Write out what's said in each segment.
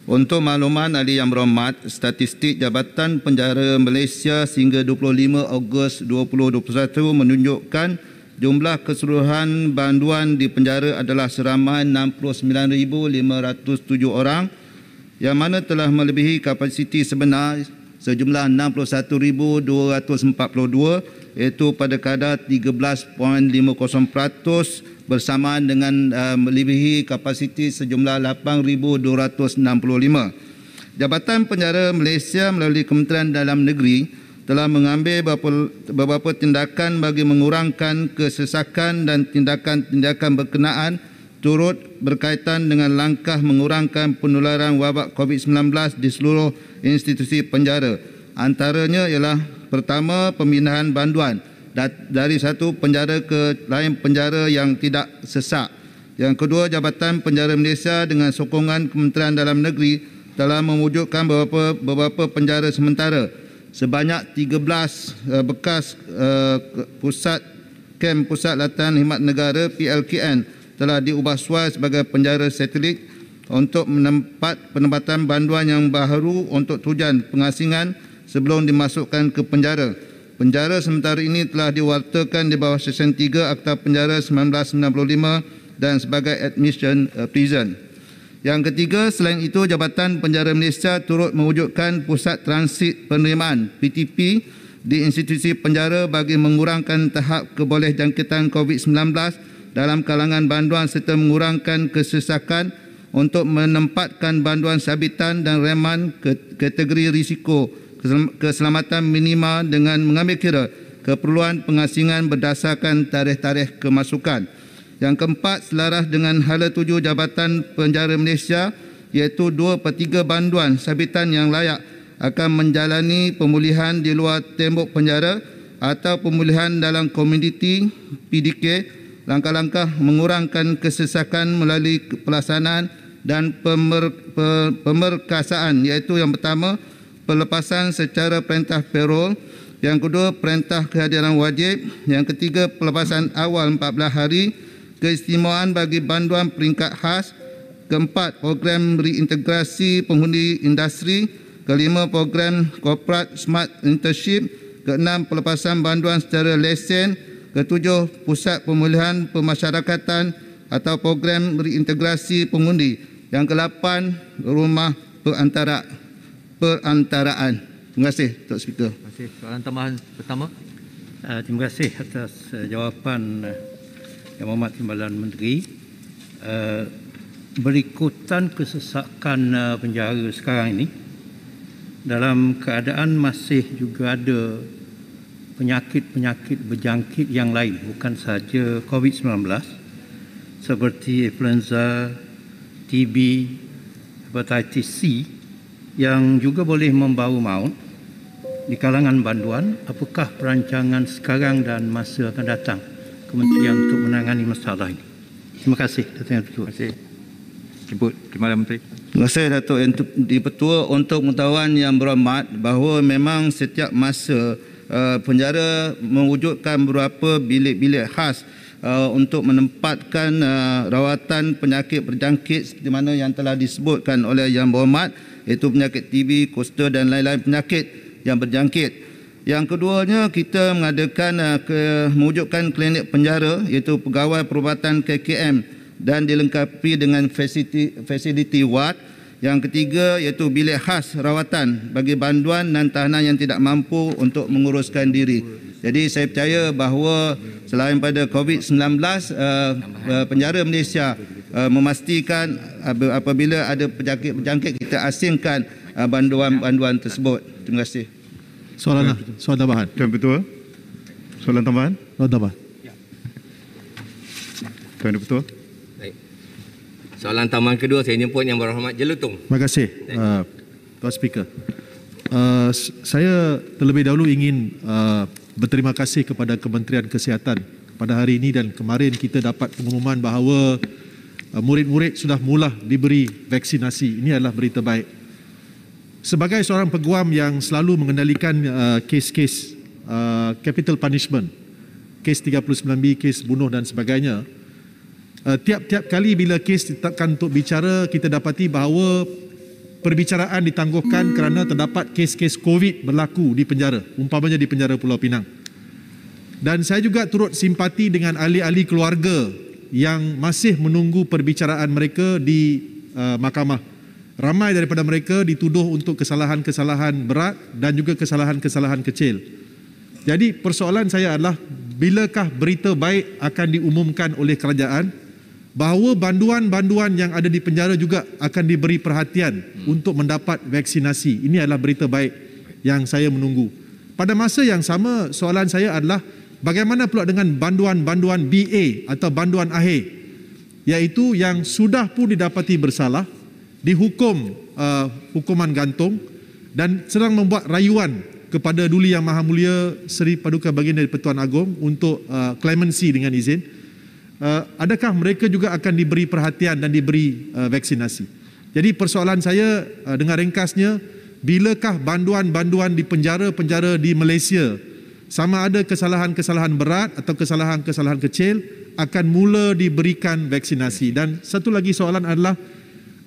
Untuk makluman ahli yang berhormat, statistik Jabatan Penjara Malaysia sehingga 25 Ogos 2021 menunjukkan jumlah keseluruhan banduan di penjara adalah seramai 69,507 orang, yang mana telah melebihi kapasiti sebenar sejumlah 61,242, iaitu pada kadar 13.50% bersamaan dengan melebihi kapasiti sejumlah 8,265. Jabatan Penjara Malaysia melalui Kementerian Dalam Negeri telah mengambil beberapa tindakan bagi mengurangkan kesesakan dan tindakan-tindakan berkenaan turut berkaitan dengan langkah mengurangkan penularan wabak COVID-19 di seluruh institusi penjara. Antaranya ialah pertama, pemindahan banduan dari satu penjara ke lain penjara yang tidak sesak. Yang kedua, Jabatan Penjara Malaysia dengan sokongan Kementerian Dalam Negeri telah mewujudkan beberapa penjara sementara. Sebanyak 13 bekas kem Pusat Latihan Khidmat Negara PLKN telah diubah suai sebagai penjara satelit untuk penempatan banduan yang baru untuk tujuan pengasingan sebelum dimasukkan ke penjara. Penjara sementara ini telah diwartakan di bawah Seksyen 3 Akta Penjara 1995 dan sebagai admission prison. Yang ketiga, selain itu, Jabatan Penjara Malaysia turut mewujudkan pusat transit penerimaan PTP di institusi penjara bagi mengurangkan tahap kebolehjangkitan COVID-19 dalam kalangan banduan serta mengurangkan kesesakan untuk menempatkan banduan sabitan dan reman kategori risiko keselamatan minima dengan mengambil kira keperluan pengasingan berdasarkan tarikh-tarikh kemasukan. Yang keempat, selaras dengan hala tuju Jabatan Penjara Malaysia, iaitu 2/3 banduan sabitan yang layak akan menjalani pemulihan di luar tembok penjara atau pemulihan dalam komuniti PDK. Langkah-langkah mengurangkan kesesakan melalui pelaksanaan dan pemerkasaan, iaitu yang pertama, pelepasan secara perintah parol, yang kedua, perintah kehadiran wajib, yang ketiga, pelepasan awal 14 hari, keistimewaan bagi banduan peringkat khas, keempat, program reintegrasi penghuni industri, kelima, program corporate smart internship, keenam, pelepasan banduan secara lesen, ketujuh, pusat pemulihan pemasyarakatan atau program reintegrasi pengundi. Yang ke-8, rumah perantaraan. Terima kasih, Tok Speaker. Terima kasih. Soalan tambahan pertama. Terima kasih atas jawapan Yang Berhormat Timbalan Menteri. Berikutan kesesakan penjara sekarang ini, dalam keadaan masih juga ada penyakit-penyakit berjangkit yang lain, bukan sahaja COVID-19 seperti influenza, TB, hepatitis C yang juga boleh membawa maut di kalangan banduan. Apakah perancangan sekarang dan masa akan datang Kementerian untuk menangani masalah ini? Terima kasih, Datuk Yang Pertua. Terima kasih. Input Timbalan Menteri. Terima kasih, Datuk Yang Pertua. Untuk pengetahuan yang berhormat, bahawa memang setiap masa penjara mewujudkan beberapa bilik-bilik khas untuk menempatkan rawatan penyakit berjangkit seperti mana yang telah disebutkan oleh Yang Berhormat, iaitu penyakit TB, kusta dan lain-lain penyakit yang berjangkit. Yang keduanya, kita mengadakan mewujudkan klinik penjara, iaitu pegawai perubatan KKM dan dilengkapi dengan fasiliti ward. Yang ketiga, iaitu bilik khas rawatan bagi banduan dan tahanan yang tidak mampu untuk menguruskan diri. Jadi saya percaya bahawa selain pada COVID-19, penjara Malaysia memastikan apabila ada penyakit berjangkit, kita asingkan banduan-banduan tersebut. Terima kasih. Soalan tambahan. Tuan Ketua. Soalan tambahan. Soalan tambahan. Tuan Ketua. Soalan tambahan kedua, saya jemput Yang Berhormat Jelutong. Terima kasih, Tuan Speaker. Saya terlebih dahulu ingin berterima kasih kepada Kementerian Kesihatan. Pada hari ini dan kemarin kita dapat pengumuman bahawa murid-murid sudah mula diberi vaksinasi. Ini adalah berita baik. Sebagai seorang peguam yang selalu mengendalikan kes-kes capital punishment, kes 39B, kes bunuh dan sebagainya, tiap-tiap kali bila kes ditetapkan untuk bicara, kita dapati bahawa perbicaraan ditangguhkan kerana terdapat kes-kes COVID berlaku di penjara, umpamanya di penjara Pulau Pinang. Dan saya juga turut simpati dengan ahli-ahli keluarga yang masih menunggu perbicaraan mereka di mahkamah. Ramai daripada mereka dituduh untuk kesalahan-kesalahan berat dan juga kesalahan-kesalahan kecil. Jadi persoalan saya adalah, bilakah berita baik akan diumumkan oleh kerajaan bahawa banduan-banduan yang ada di penjara juga akan diberi perhatian untuk mendapat vaksinasi. Ini adalah berita baik yang saya menunggu. Pada masa yang sama, soalan saya adalah bagaimana pula dengan banduan-banduan BA atau banduan akhir, iaitu yang sudah pun didapati bersalah, dihukum hukuman gantung dan sedang membuat rayuan kepada Duli Yang Maha Mulia Seri Paduka Baginda Pertuan Agong untuk clemency dengan izin. Adakah mereka juga akan diberi perhatian dan diberi vaksinasi? Jadi persoalan saya dengan ringkasnya, bilakah banduan-banduan di penjara-penjara di Malaysia, sama ada kesalahan-kesalahan berat atau kesalahan-kesalahan kecil, akan mula diberikan vaksinasi? Dan satu lagi soalan adalah,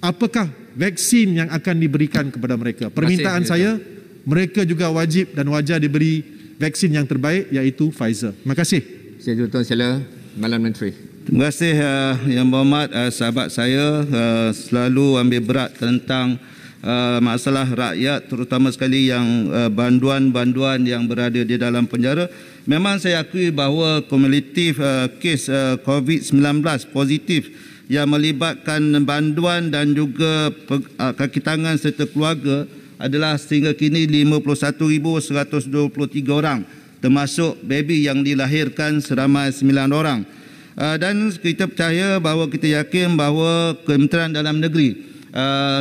apakah vaksin yang akan diberikan kepada mereka? Permintaan saya, mereka juga wajib dan wajar diberi vaksin yang terbaik, iaitu Pfizer. Terima kasih. Saya Tuan Sela, Malam Menteri. Terima kasih Yang Berhormat. Sahabat saya selalu ambil berat tentang masalah rakyat, terutama sekali yang banduan-banduan yang berada di dalam penjara. Memang saya akui bahawa kumulatif kes COVID-19 positif yang melibatkan banduan dan juga kaki tangan serta keluarga adalah sehingga kini 51,123 orang, termasuk baby yang dilahirkan seramai 9 orang. Dan kita percaya bahawa, kita yakin bahawa Kementerian Dalam Negeri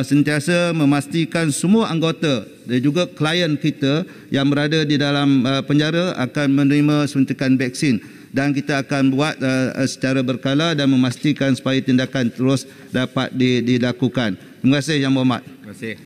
sentiasa memastikan semua anggota dan juga klien kita yang berada di dalam penjara akan menerima suntikan vaksin, dan kita akan buat secara berkala dan memastikan supaya tindakan terus dapat dilakukan. Terima kasih Yang Berhormat. Terima kasih.